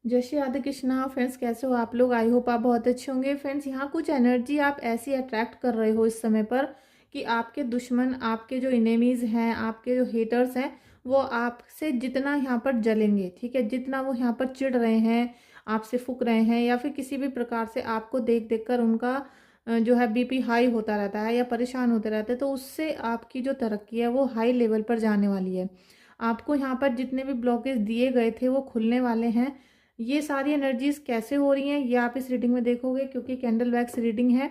जय श्री राधे कृष्णा। फ्रेंड्स, कैसे हो आप लोग? आई होप आप बहुत अच्छे होंगे। फ्रेंड्स, यहाँ कुछ एनर्जी आप ऐसी अट्रैक्ट कर रहे हो इस समय पर कि आपके दुश्मन, आपके जो इनेमीज हैं, आपके जो हेटर्स हैं, वो आपसे जितना यहाँ पर जलेंगे, ठीक है, जितना वो यहाँ पर चिढ़ रहे हैं, आपसे फूक रहे हैं, या फिर किसी भी प्रकार से आपको देख देख कर उनका जो है बीपी हाई होता रहता है या परेशान होते रहते हैं, तो उससे आपकी जो तरक्की है वो हाई लेवल पर जाने वाली है। आपको यहाँ पर जितने भी ब्लॉकेज दिए गए थे वो खुलने वाले हैं। ये सारी एनर्जीज कैसे हो रही हैं ये आप इस रीडिंग में देखोगे, क्योंकि कैंडल वैक्स रीडिंग है।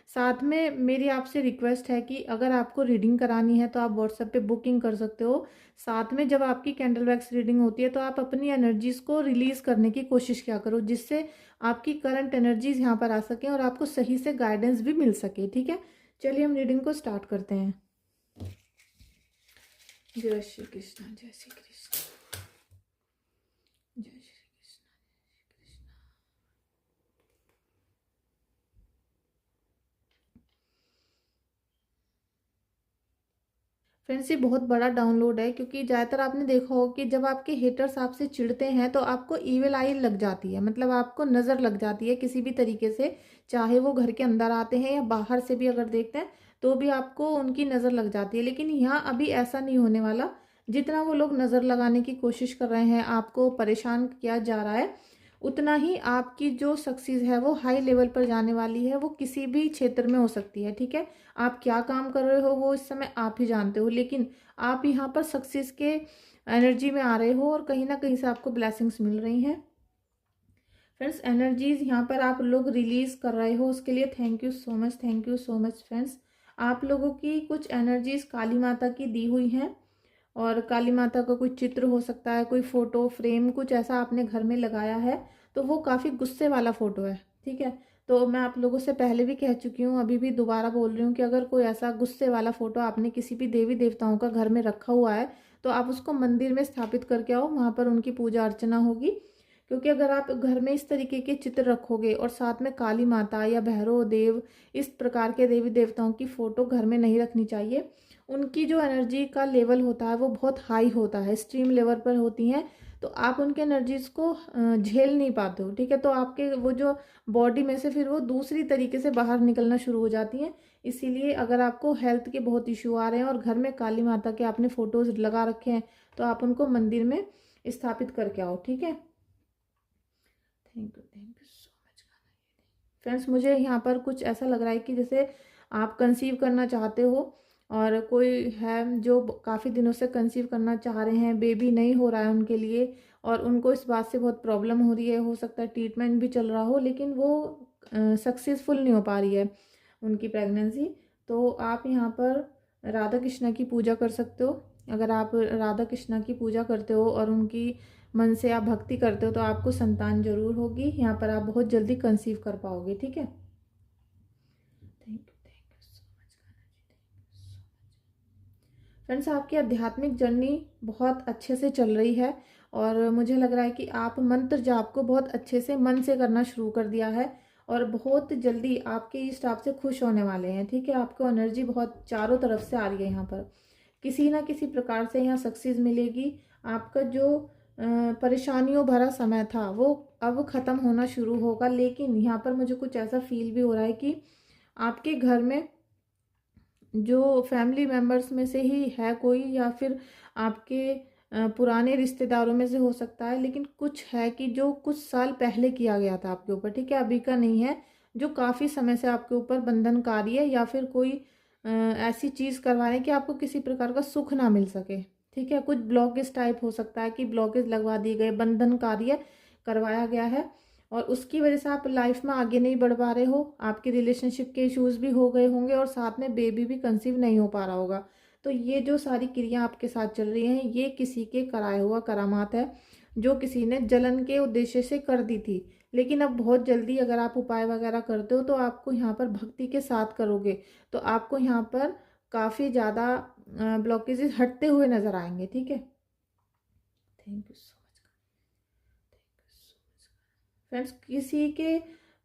साथ में मेरी आपसे रिक्वेस्ट है कि अगर आपको रीडिंग करानी है तो आप व्हाट्सएप पे बुकिंग कर सकते हो। साथ में जब आपकी कैंडल वैक्स रीडिंग होती है तो आप अपनी एनर्जीज को रिलीज करने की कोशिश क्या करो, जिससे आपकी करंट एनर्जीज यहाँ पर आ सकें और आपको सही से गाइडेंस भी मिल सके। ठीक है, चलिए हम रीडिंग को स्टार्ट करते हैं। जय श्री कृष्ण, जय श्री कृष्ण, जय श्री कृष्ण। फ्रेंड्स, ये बहुत बड़ा डाउनलोड है, क्योंकि ज़्यादातर आपने देखा हो कि जब आपके हेटर्स आपसे चिढ़ते हैं तो आपको ईविल आई लग जाती है, मतलब आपको नज़र लग जाती है किसी भी तरीके से, चाहे वो घर के अंदर आते हैं या बाहर से भी अगर देखते हैं तो भी आपको उनकी नज़र लग जाती है। लेकिन यहाँ अभी ऐसा नहीं होने वाला। जितना वो लोग नज़र लगाने की कोशिश कर रहे हैं, आपको परेशान किया जा रहा है, उतना ही आपकी जो सक्सेस है वो हाई लेवल पर जाने वाली है। वो किसी भी क्षेत्र में हो सकती है, ठीक है। आप क्या काम कर रहे हो वो इस समय आप ही जानते हो, लेकिन आप यहाँ पर सक्सेस के एनर्जी में आ रहे हो और कहीं ना कहीं से आपको ब्लेसिंग्स मिल रही हैं। फ्रेंड्स, एनर्जीज यहाँ पर आप लोग रिलीज कर रहे हो, उसके लिए thank you so much, thank you so much. Friends, आप लोगों की कुछ एनर्जीज काली माता की दी हुई हैं, और काली माता का कोई चित्र हो सकता है, कोई फोटो फ्रेम कुछ ऐसा आपने घर में लगाया है, तो वो काफ़ी गुस्से वाला फोटो है, ठीक है। तो मैं आप लोगों से पहले भी कह चुकी हूँ, अभी भी दोबारा बोल रही हूँ कि अगर कोई ऐसा गुस्से वाला फोटो आपने किसी भी देवी देवताओं का घर में रखा हुआ है तो आप उसको मंदिर में स्थापित करके आओ, वहाँ पर उनकी पूजा अर्चना होगी। क्योंकि अगर आप घर में इस तरीके के चित्र रखोगे और साथ में काली माता या भैरव देव, इस प्रकार के देवी देवताओं की फोटो घर में नहीं रखनी चाहिए। उनकी जो एनर्जी का लेवल होता है वो बहुत हाई होता है, स्ट्रीम लेवल पर होती हैं, तो आप उनके एनर्जीज को झेल नहीं पाते हो, ठीक है। तो आपके वो जो बॉडी में से फिर वो दूसरी तरीके से बाहर निकलना शुरू हो जाती हैं। इसीलिए अगर आपको हेल्थ के बहुत इशू आ रहे हैं और घर में काली माता के आपने फोटोज लगा रखे हैं तो आप उनको मंदिर में स्थापित करके आओ, ठीक है। Thank you so much. Friends, मुझे यहाँ पर कुछ ऐसा लग रहा है कि जैसे आप कंसीव करना चाहते हो और कोई है जो काफ़ी दिनों से कंसीव करना चाह रहे हैं, बेबी नहीं हो रहा है उनके लिए, और उनको इस बात से बहुत प्रॉब्लम हो रही है, हो सकता है ट्रीटमेंट भी चल रहा हो, लेकिन वो सक्सेसफुल नहीं हो पा रही है उनकी प्रेगनेंसी। तो आप यहाँ पर राधा कृष्णा की पूजा कर सकते हो। अगर आप राधा कृष्णा की पूजा करते हो और उनकी मन से आप भक्ति करते हो तो आपको संतान जरूर होगी। यहाँ पर आप बहुत जल्दी कंसीव कर पाओगे, ठीक है। Thank you so much friends, आपकी आध्यात्मिक जर्नी बहुत अच्छे से चल रही है, और मुझे लग रहा है कि आप मंत्र जाप को बहुत अच्छे से मन से करना शुरू कर दिया है, और बहुत जल्दी आपके इष्ट आपसे खुश होने वाले हैं, ठीक है। आपको एनर्जी बहुत चारों तरफ से आ रही है, यहाँ पर किसी ना किसी प्रकार से यहाँ सक्सेस मिलेगी। आपका जो परेशानियों भरा समय था वो अब ख़त्म होना शुरू होगा। लेकिन यहाँ पर मुझे कुछ ऐसा फील भी हो रहा है कि आपके घर में जो फैमिली मेम्बर्स में से ही है कोई, या फिर आपके पुराने रिश्तेदारों में से हो सकता है, लेकिन कुछ है कि जो कुछ साल पहले किया गया था आपके ऊपर, ठीक है, अभी का नहीं है, जो काफ़ी समय से आपके ऊपर बंधनकारी है, या फिर कोई ऐसी चीज़ करवा रहे हैं कि आपको किसी प्रकार का सुख ना मिल सके, ठीक है। कुछ ब्लॉकेज टाइप हो सकता है कि ब्लॉकेज लगवा दिए गए, बंधन कार्य करवाया गया है, और उसकी वजह से आप लाइफ में आगे नहीं बढ़ पा रहे हो। आपके रिलेशनशिप के इश्यूज भी हो गए होंगे, और साथ में बेबी भी कंसीव नहीं हो पा रहा होगा। तो ये जो सारी क्रिया आपके साथ चल रही हैं ये किसी के कराया हुआ करामात है, जो किसी ने जलन के उद्देश्य से कर दी थी। लेकिन अब बहुत जल्दी अगर आप उपाय वगैरह करते हो तो आपको यहाँ पर भक्ति के साथ करोगे तो आपको यहाँ पर काफ़ी ज़्यादा ब्लॉकेजेस हटते हुए नजर आएंगे, ठीक है। Thank you so much, thank you so much. Friends, किसी के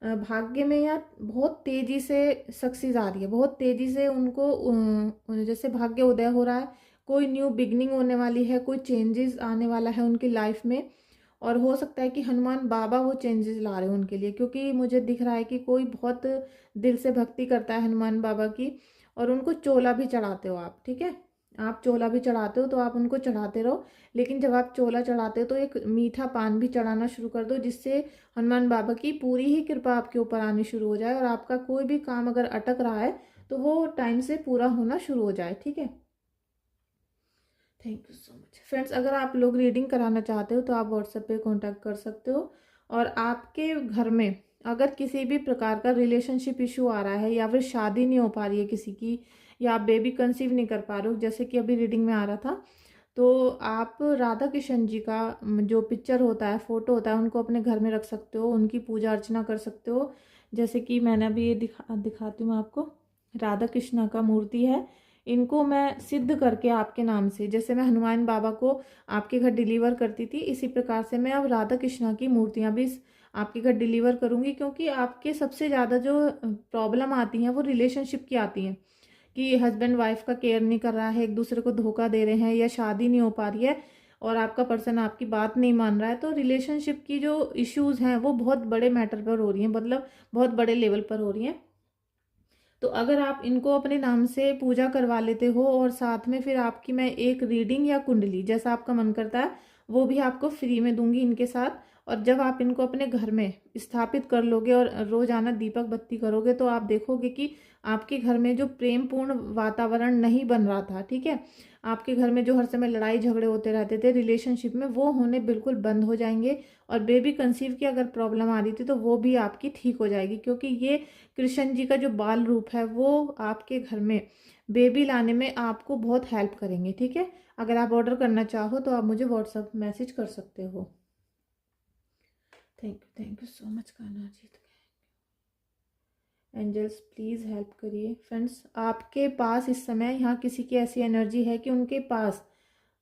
भाग्य में या बहुत तेजी से सक्सेस आ रही है, बहुत तेजी से उनको जैसे भाग्य उदय हो रहा है, कोई न्यू बिगनिंग होने वाली है, कोई चेंजेस आने वाला है उनकी लाइफ में, और हो सकता है कि हनुमान बाबा वो चेंजेस ला रहे हो उनके लिए, क्योंकि मुझे दिख रहा है कि कोई बहुत दिल से भक्ति करता है हनुमान बाबा की, और उनको चोला भी चढ़ाते हो आप, ठीक है। आप चोला भी चढ़ाते हो तो आप उनको चढ़ाते रहो, लेकिन जब आप चोला चढ़ाते हो तो एक मीठा पान भी चढ़ाना शुरू कर दो, जिससे हनुमान बाबा की पूरी ही कृपा आपके ऊपर आनी शुरू हो जाए और आपका कोई भी काम अगर अटक रहा है तो वो टाइम से पूरा होना शुरू हो जाए, ठीक है। Thank you so much friends. अगर आप लोग रीडिंग कराना चाहते हो तो आप व्हाट्सएप पे कांटेक्ट कर सकते हो। और आपके घर में अगर किसी भी प्रकार का रिलेशनशिप इशू आ रहा है, या फिर शादी नहीं हो पा रही है किसी की, या आप बेबी कंसीव नहीं कर पा रहे हो, जैसे कि अभी रीडिंग में आ रहा था, तो आप राधा कृष्ण जी का जो पिक्चर होता है, फोटो होता है, उनको अपने घर में रख सकते हो, उनकी पूजा अर्चना कर सकते हो। जैसे कि मैंने अभी ये दिखाती हूँ आपको, राधा कृष्णा का मूर्ति है, इनको मैं सिद्ध करके आपके नाम से, जैसे मैं हनुमान बाबा को आपके घर डिलीवर करती थी, इसी प्रकार से मैं अब राधा कृष्णा की मूर्तियाँ भी आपके घर डिलीवर करूँगी। क्योंकि आपके सबसे ज़्यादा जो प्रॉब्लम आती हैं वो रिलेशनशिप की आती हैं, कि हस्बैंड वाइफ का केयर नहीं कर रहा है, एक दूसरे को धोखा दे रहे हैं, या शादी नहीं हो पा रही है और आपका पर्सन आपकी बात नहीं मान रहा है। तो रिलेशनशिप की जो इश्यूज़ हैं वो बहुत बड़े मैटर पर हो रही हैं, मतलब बहुत बड़े लेवल पर हो रही हैं। तो अगर आप इनको अपने नाम से पूजा करवा लेते हो, और साथ में फिर आपकी मैं एक रीडिंग या कुंडली, जैसा आपका मन करता है, वो भी आपको फ्री में दूंगी इनके साथ। और जब आप इनको अपने घर में स्थापित कर लोगे और रोजाना दीपक बत्ती करोगे, तो आप देखोगे कि आपके घर में जो प्रेम पूर्ण वातावरण नहीं बन रहा था, ठीक है, आपके घर में जो हर समय लड़ाई झगड़े होते रहते थे रिलेशनशिप में, वो होने बिल्कुल बंद हो जाएंगे। और बेबी कंसीव की अगर प्रॉब्लम आ रही थी तो वो भी आपकी ठीक हो जाएगी, क्योंकि ये कृष्ण जी का जो बाल रूप है वो आपके घर में बेबी लाने में आपको बहुत हेल्प करेंगे, ठीक है। अगर आप ऑर्डर करना चाहो तो आप मुझे व्हाट्सएप मैसेज कर सकते हो। Thank you so much Kanha ji. Angels please help करिए। फ्रेंड्स, आपके पास इस समय यहाँ किसी की ऐसी एनर्जी है कि उनके पास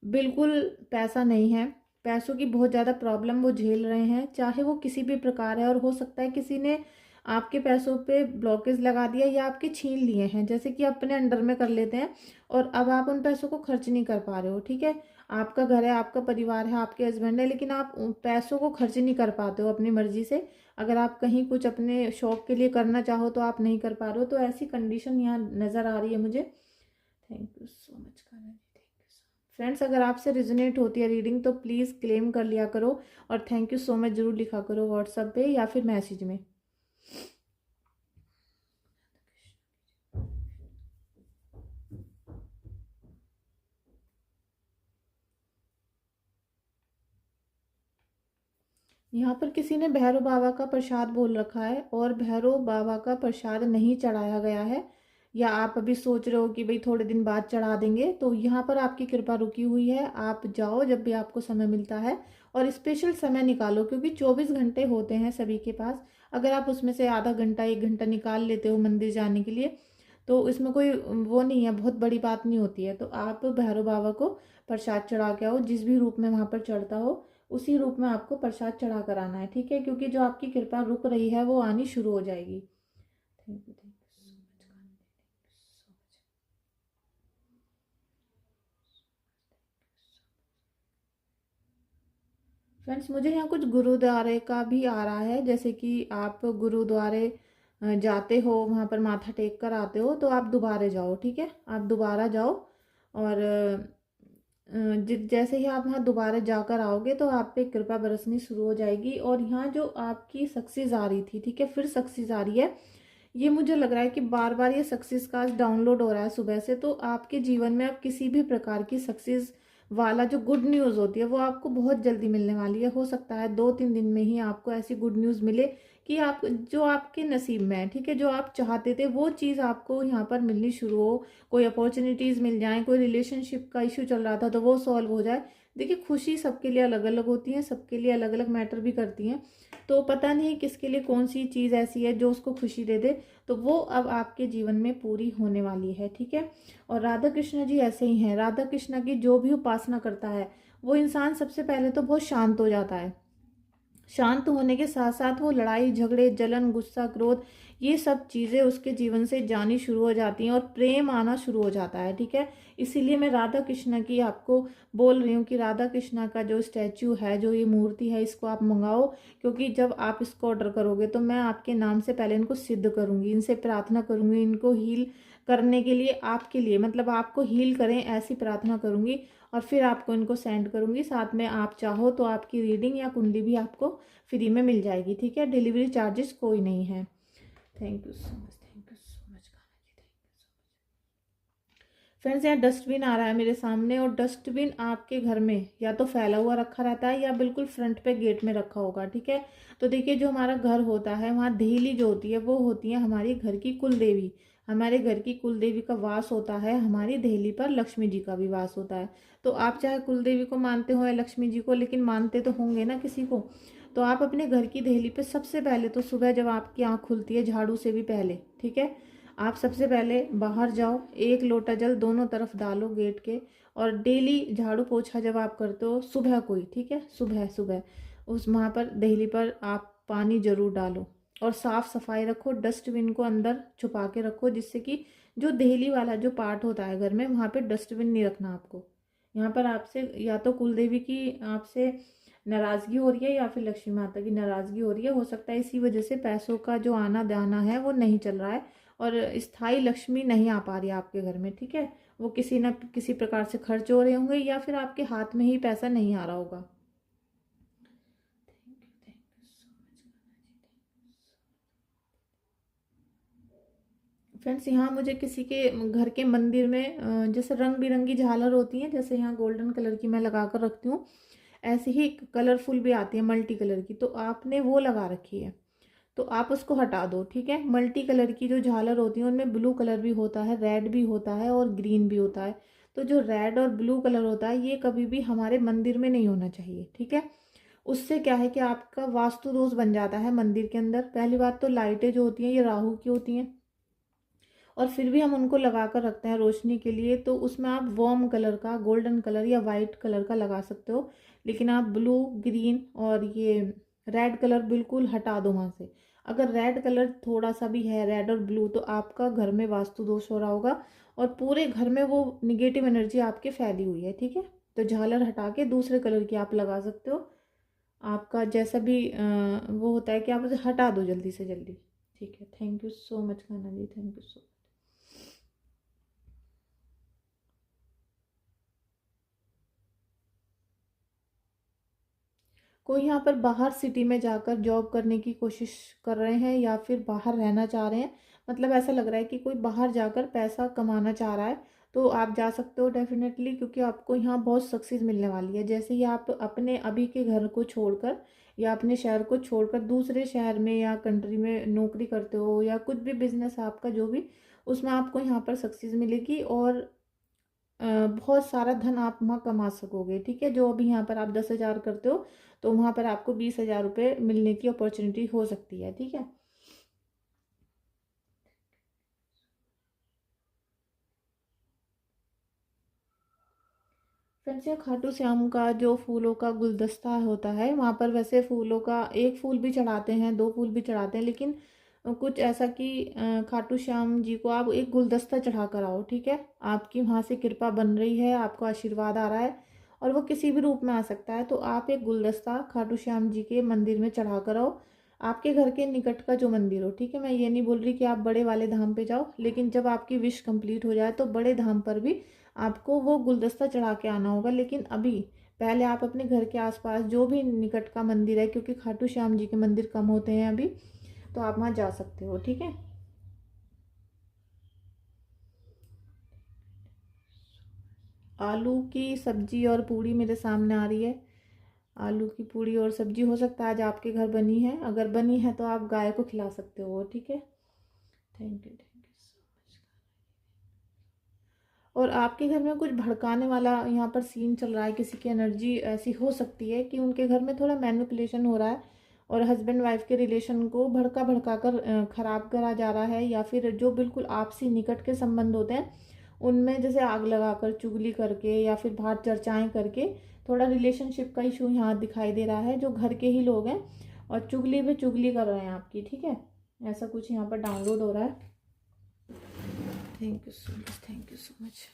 बिल्कुल पैसा नहीं है, पैसों की बहुत ज़्यादा प्रॉब्लम वो झेल रहे हैं, चाहे वो किसी भी प्रकार है। और हो सकता है किसी ने आपके पैसों पे ब्लॉकेज लगा दिया या आपके छीन लिए हैं, जैसे कि अपने अंडर में कर लेते हैं, और अब आप उन पैसों को खर्च नहीं कर पा रहे हो, ठीक है। आपका घर है, आपका परिवार है, आपके हस्बैंड है, लेकिन आप उन पैसों को खर्च नहीं कर पाते हो अपनी मर्जी से। अगर आप कहीं कुछ अपने शौक के लिए करना चाहो तो आप नहीं कर पा रहे हो, तो ऐसी कंडीशन यहाँ नज़र आ रही है मुझे। Thank you so much Kanha ji. Friends, अगर आपसे रिजोनेट होती है रीडिंग तो प्लीज़ क्लेम कर लिया करो, और थैंक यू सो मच ज़रूर लिखा करो व्हाट्सएप पे या फिर मैसेज में। यहाँ पर किसी ने भैरव बाबा का प्रसाद बोल रखा है, और भैरव बाबा का प्रसाद नहीं चढ़ाया गया है, या आप अभी सोच रहे हो कि भाई थोड़े दिन बाद चढ़ा देंगे, तो यहाँ पर आपकी कृपा रुकी हुई है। आप जाओ जब भी आपको समय मिलता है और स्पेशल समय निकालो, क्योंकि 24 घंटे होते हैं सभी के पास। अगर आप उसमें से आधा घंटा 1 घंटा निकाल लेते हो मंदिर जाने के लिए, तो इसमें कोई वो नहीं है, बहुत बड़ी बात नहीं होती है। तो आप भैरव बाबा को प्रसाद चढ़ा के आओ, जिस भी रूप में वहाँ पर चढ़ता हो उसी रूप में आपको प्रसाद चढ़ा कर आना है, ठीक है, क्योंकि जो आपकी कृपा रुक रही है वो आनी शुरू हो जाएगी। Thank you so much. Friends, मुझे यहाँ कुछ गुरुद्वारे का भी आ रहा है, जैसे कि आप गुरुद्वारे जाते हो, वहाँ पर माथा टेक कर आते हो, तो आप दोबारा जाओ, ठीक है, आप दोबारा जाओ। और जैसे ही आप वहाँ दोबारा जाकर आओगे तो आप पे कृपा बरसनी शुरू हो जाएगी। और यहाँ जो आपकी सक्सेस आ रही थी, ठीक है, फिर सक्सेस आ रही है। ये मुझे लग रहा है कि बार बार ये सक्सेस का डाउनलोड हो रहा है सुबह से, तो आपके जीवन में अब किसी भी प्रकार की सक्सेस वाला जो गुड न्यूज़ होती है वो आपको बहुत जल्दी मिलने वाली है। हो सकता है 2-3 दिन में ही आपको ऐसी गुड न्यूज़ मिले कि आप जो आपके नसीब में है, ठीक है, जो आप चाहते थे वो चीज़ आपको यहाँ पर मिलनी शुरू हो। कोई अपॉर्चुनिटीज़ मिल जाए, कोई रिलेशनशिप का इशू चल रहा था तो वो सॉल्व हो जाए। देखिए, खुशी सबके लिए अलग अलग होती है, सबके लिए अलग अलग मैटर भी करती हैं, तो पता नहीं किसके लिए कौन सी चीज़ ऐसी है जो उसको खुशी दे दे, तो वो अब आपके जीवन में पूरी होने वाली है, ठीक है। और राधा कृष्ण जी ऐसे ही हैं। राधा कृष्ण की जो भी उपासना करता है वो इंसान सबसे पहले तो बहुत शांत हो जाता है। शांत होने के साथ साथ वो लड़ाई झगड़े, जलन, गुस्सा, क्रोध, ये सब चीज़ें उसके जीवन से जानी शुरू हो जाती हैं और प्रेम आना शुरू हो जाता है। ठीक है, इसीलिए मैं राधा कृष्ण की आपको बोल रही हूँ कि राधा कृष्ण का जो स्टैचू है, जो ये मूर्ति है, इसको आप मंगाओ। क्योंकि जब आप इसको ऑर्डर करोगे तो मैं आपके नाम से पहले इनको सिद्ध करूँगी, इनसे प्रार्थना करूँगी, इनको हील करने के लिए, आपके लिए मतलब आपको हील करें ऐसी प्रार्थना करूँगी, और फिर आपको इनको सेंड करूँगी। साथ में आप चाहो तो आपकी रीडिंग या कुंडली भी आपको फ्री में मिल जाएगी। ठीक है, डिलीवरी चार्जेस कोई नहीं है। Thank you so much, thank you so much Kanha ji, thank you so much. Friends, यहाँ डस्टबिन आ रहा है मेरे सामने, और डस्टबिन आपके घर में या तो फैला हुआ रखा रहता है या बिल्कुल फ्रंट पे गेट में रखा होगा। ठीक है, तो देखिए जो हमारा घर होता है वहाँ देहली जो होती है वो होती है हमारी घर की कुल देवी। हमारे घर की कुल देवी का वास होता है, हमारी देहली पर लक्ष्मी जी का भी वास होता है। तो आप चाहे कुल देवी को मानते हो या लक्ष्मी जी को, लेकिन मानते तो होंगे ना किसी को। तो आप अपने घर की देहली पे सबसे पहले तो सुबह जब आपकी आँख खुलती है, झाड़ू से भी पहले, ठीक है, आप सबसे पहले बाहर जाओ, एक लोटा जल दोनों तरफ डालो गेट के, और डेली झाड़ू पोछा जब आप करते हो सुबह को ही, ठीक है, सुबह सुबह उस वहाँ पर देहली पर आप पानी जरूर डालो, और साफ सफाई रखो, डस्टबिन को अंदर छुपा के रखो, जिससे कि जो देहली वाला जो पार्ट होता है घर में, वहाँ पे डस्टबिन नहीं रखना आपको। यहाँ पर आपसे या तो कुल देवी की आपसे नाराज़गी हो रही है या फिर लक्ष्मी माता की नाराज़गी हो रही है। हो सकता है इसी वजह से पैसों का जो आना जाना है वो नहीं चल रहा है, और स्थायी लक्ष्मी नहीं आ पा रही है आपके घर में। ठीक है, वो किसी न किसी प्रकार से खर्च हो रहे होंगे, या फिर आपके हाथ में ही पैसा नहीं आ रहा होगा। फ्रेंड्स, यहाँ मुझे किसी के घर के मंदिर में जैसे रंग बिरंगी झालर होती हैं, जैसे यहाँ गोल्डन कलर की मैं लगा कर रखती हूँ, ऐसे ही कलरफुल भी आती है मल्टी कलर की, तो आपने वो लगा रखी है, तो आप उसको हटा दो। ठीक है, मल्टी कलर की जो झालर होती है उनमें ब्लू कलर भी होता है, रेड भी होता है और ग्रीन भी होता है। तो जो रेड और ब्लू कलर होता है ये कभी भी हमारे मंदिर में नहीं होना चाहिए। ठीक है, उससे क्या है कि आपका वास्तु दोष बन जाता है मंदिर के अंदर। पहली बात तो लाइटें जो होती हैं ये राहु की होती हैं, और फिर भी हम उनको लगा कर रखते हैं रोशनी के लिए, तो उसमें आप वार्म कलर का, गोल्डन कलर या वाइट कलर का लगा सकते हो, लेकिन आप ब्लू, ग्रीन और ये रेड कलर बिल्कुल हटा दो वहाँ से। अगर रेड कलर थोड़ा सा भी है, रेड और ब्लू, तो आपका घर में वास्तु दोष हो रहा होगा, और पूरे घर में वो निगेटिव एनर्जी आपके फैली हुई है। ठीक है, तो झालर हटा के दूसरे कलर की आप लगा सकते हो। आपका जैसा भी वो होता है कि आप उसे हटा दो जल्दी से जल्दी। ठीक है, thank you so much Kanha ji, thank you so. कोई यहाँ पर बाहर सिटी में जाकर जॉब करने की कोशिश कर रहे हैं या फिर बाहर रहना चाह रहे हैं, मतलब ऐसा लग रहा है कि कोई बाहर जाकर पैसा कमाना चाह रहा है, तो आप जा सकते हो डेफिनेटली, क्योंकि आपको यहाँ बहुत सक्सेस मिलने वाली है। जैसे ही आप अपने अभी के घर को छोड़कर या अपने शहर को छोड़कर दूसरे शहर में या कंट्री में नौकरी करते हो, या कुछ भी बिजनेस आपका जो भी, उसमें आपको यहाँ पर सक्सेस मिलेगी, और बहुत सारा धन आप वहाँ कमा सकोगे। ठीक है, जो अभी यहाँ पर आप 10,000 करते हो, तो वहाँ पर आपको 20,000 रुपये मिलने की अपॉर्चुनिटी हो सकती है। ठीक है, फ्रेंड्स, ये खाटू श्याम का जो फूलों का गुलदस्ता होता है, वहाँ पर वैसे फूलों का एक फूल भी चढ़ाते हैं, दो फूल भी चढ़ाते हैं, लेकिन कुछ ऐसा कि खाटू श्याम जी को आप एक गुलदस्ता चढ़ा कर आओ। ठीक है, आपकी वहाँ से कृपा बन रही है, आपको आशीर्वाद आ रहा है, और वो किसी भी रूप में आ सकता है, तो आप एक गुलदस्ता खाटू श्याम जी के मंदिर में चढ़ा कर आओ, आपके घर के निकट का जो मंदिर हो। ठीक है, मैं ये नहीं बोल रही कि आप बड़े वाले धाम पे जाओ, लेकिन जब आपकी विश कंप्लीट हो जाए तो बड़े धाम पर भी आपको वो गुलदस्ता चढ़ा के आना होगा। लेकिन अभी पहले आप अपने घर के आसपास जो भी निकट का मंदिर है, क्योंकि खाटू श्याम जी के मंदिर कम होते हैं अभी, तो आप वहाँ जा सकते हो। ठीक है, आलू की सब्जी और पूड़ी मेरे सामने आ रही है। आलू की पूड़ी और सब्जी हो सकता है आज आपके घर बनी है, अगर बनी है तो आप गाय को खिला सकते हो। ठीक है, thank you, thank you so much. और आपके घर में कुछ भड़काने वाला यहाँ पर सीन चल रहा है, किसी की एनर्जी ऐसी हो सकती है कि उनके घर में थोड़ा मैनिपुलेशन हो रहा है, और हस्बैंड वाइफ के रिलेशन को भड़का भड़का कर ख़राब करा जा रहा है, या फिर जो बिल्कुल आपसी निकट के संबंध होते हैं उनमें जैसे आग लगाकर, चुगली करके या फिर बाहर चर्चाएं करके, थोड़ा रिलेशनशिप का इशू यहाँ दिखाई दे रहा है, जो घर के ही लोग हैं और चुगली पे चुगली कर रहे हैं आपकी। ठीक है, ऐसा कुछ यहाँ पर डाउनलोड हो रहा है। Thank you so much, thank you so much.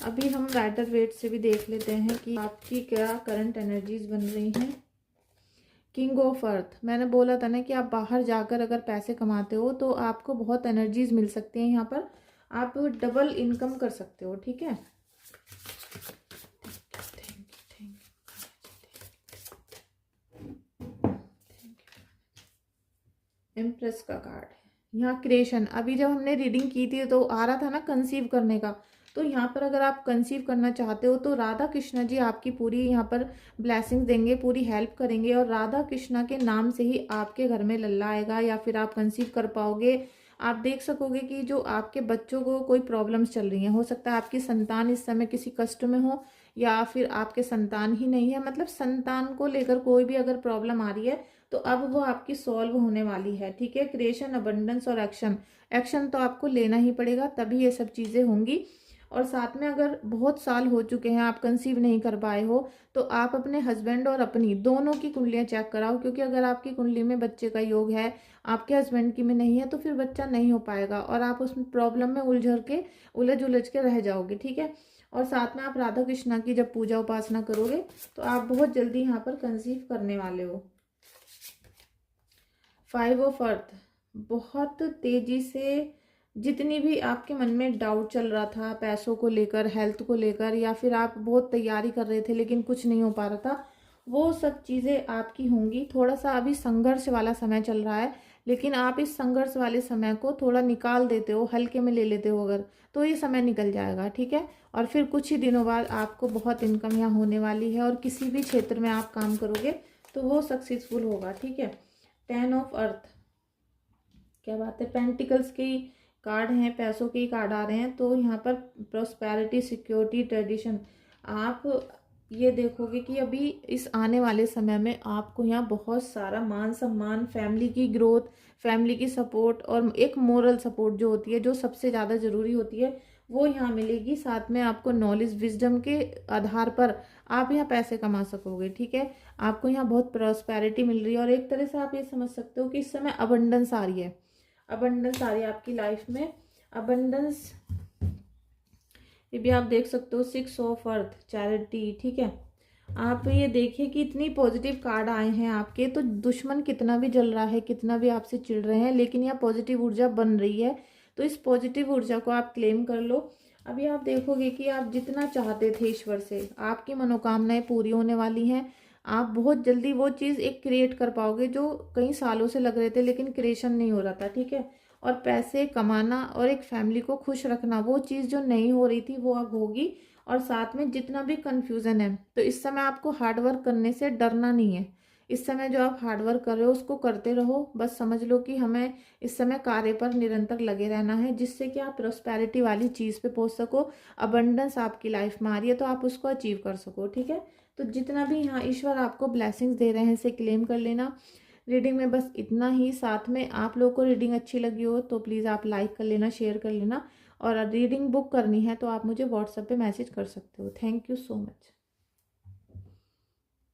अभी हम राइडर वेट से भी देख लेते हैं कि आपकी क्या करंट एनर्जीज बन रही हैं। किंग ऑफ अर्थ, मैंने बोला था ना कि आप बाहर जाकर अगर पैसे कमाते हो तो आपको बहुत एनर्जीज मिल सकती हैं। यहाँ पर आप डबल इनकम कर सकते हो, ठीक है। एम्प्रेस का कार्ड है यहाँ। क्रिएशन, अभी जब हमने रीडिंग की थी तो आ रहा था ना कंसीव करने का, तो यहाँ पर अगर आप कंसीव करना चाहते हो तो राधा कृष्णा जी आपकी पूरी यहाँ पर ब्लेसिंग्स देंगे, पूरी हेल्प करेंगे, और राधा कृष्णा के नाम से ही आपके घर में लल्ला आएगा या फिर आप कंसीव कर पाओगे। आप देख सकोगे कि जो आपके बच्चों को कोई प्रॉब्लम्स चल रही हैं, हो सकता है आपकी संतान इस समय किसी कष्ट में हो, या फिर आपके संतान ही नहीं है, मतलब संतान को लेकर कोई भी अगर प्रॉब्लम आ रही है तो अब वो आपकी सॉल्व होने वाली है, ठीक है। क्रिएशन, अबंडेंस और एक्शन। एक्शन तो आपको लेना ही पड़ेगा, तभी ये सब चीज़ें होंगी। और साथ में अगर बहुत साल हो चुके हैं आप कंसीव नहीं कर पाए हो तो आप अपने हस्बैंड और अपनी दोनों की कुंडलियां चेक कराओ, क्योंकि अगर आपकी कुंडली में बच्चे का योग है, आपके हस्बैंड की में नहीं है, तो फिर बच्चा नहीं हो पाएगा और आप उस प्रॉब्लम में उलझ उलझ के रह जाओगे, ठीक है। और साथ में आप राधा कृष्णा की जब पूजा उपासना करोगे तो आप बहुत जल्दी यहाँ पर कंसीव करने वाले हो। 5 ऑफ अर्थ, बहुत तेजी से जितनी भी आपके मन में डाउट चल रहा था पैसों को लेकर, हेल्थ को लेकर, या फिर आप बहुत तैयारी कर रहे थे लेकिन कुछ नहीं हो पा रहा था, वो सब चीज़ें आपकी होंगी। थोड़ा सा अभी संघर्ष वाला समय चल रहा है, लेकिन आप इस संघर्ष वाले समय को थोड़ा निकाल देते हो, हल्के में ले लेते हो अगर, तो ये समय निकल जाएगा, ठीक है। और फिर कुछ ही दिनों बाद आपको बहुत इनकम यहाँ होने वाली है, और किसी भी क्षेत्र में आप काम करोगे तो वो सक्सेसफुल होगा, ठीक है। 10 ऑफ अर्थ, क्या बात है। पेंटिकल्स की कार्ड हैं, पैसों के ही कार्ड आ रहे हैं, तो यहाँ पर प्रोस्पेरिटी, सिक्योरिटी, ट्रेडिशन। आप ये देखोगे कि अभी इस आने वाले समय में आपको यहाँ बहुत सारा मान सम्मान, फैमिली की ग्रोथ, फैमिली की सपोर्ट और एक मोरल सपोर्ट जो होती है, जो सबसे ज़्यादा ज़रूरी होती है, वो यहाँ मिलेगी। साथ में आपको नॉलेज, विजडम के आधार पर आप यहाँ पैसे कमा सकोगे, ठीक है। आपको यहाँ बहुत प्रॉस्पेरिटी मिल रही है, और एक तरह से आप ये समझ सकते हो कि इस समय अबंडेंस आ रही है, अबंडेंस आ रही है आपकी लाइफ में। अबंडेंस ये भी आप देख सकते हो। 6 ऑफ अर्थ, चैरिटी, ठीक है। आप ये देखिए कि इतनी पॉजिटिव कार्ड आए हैं आपके, तो दुश्मन कितना भी जल रहा है, कितना भी आपसे चिढ़ रहे हैं, लेकिन यहाँ पॉजिटिव ऊर्जा बन रही है, तो इस पॉजिटिव ऊर्जा को आप क्लेम कर लो। अभी आप देखोगे कि आप जितना चाहते थे ईश्वर से, आपकी मनोकामनाएं पूरी होने वाली हैं। आप बहुत जल्दी वो चीज़ एक क्रिएट कर पाओगे जो कई सालों से लग रहे थे लेकिन क्रिएशन नहीं हो रहा था, ठीक है। और पैसे कमाना और एक फैमिली को खुश रखना, वो चीज़ जो नहीं हो रही थी वो अब होगी। और साथ में जितना भी कंफ्यूजन है, तो इस समय आपको हार्ड वर्क करने से डरना नहीं है। इस समय जो आप हार्ड वर्क कर रहे हो उसको करते रहो, बस समझ लो कि हमें इस समय कार्य पर निरंतर लगे रहना है, जिससे कि आप प्रोस्पेरिटी वाली चीज़ पे पहुंच सको। अबंडेंस आपकी लाइफ में आ रही है तो आप उसको अचीव कर सको, ठीक है। तो जितना भी यहाँ ईश्वर आपको ब्लेसिंग्स दे रहे हैं इसे क्लेम कर लेना। रीडिंग में बस इतना ही। साथ में आप लोगों को रीडिंग अच्छी लगी हो तो प्लीज़ आप लाइक कर लेना, शेयर कर लेना, और रीडिंग बुक करनी है तो आप मुझे व्हाट्सएप पे मैसेज कर सकते हो। Thank you so much.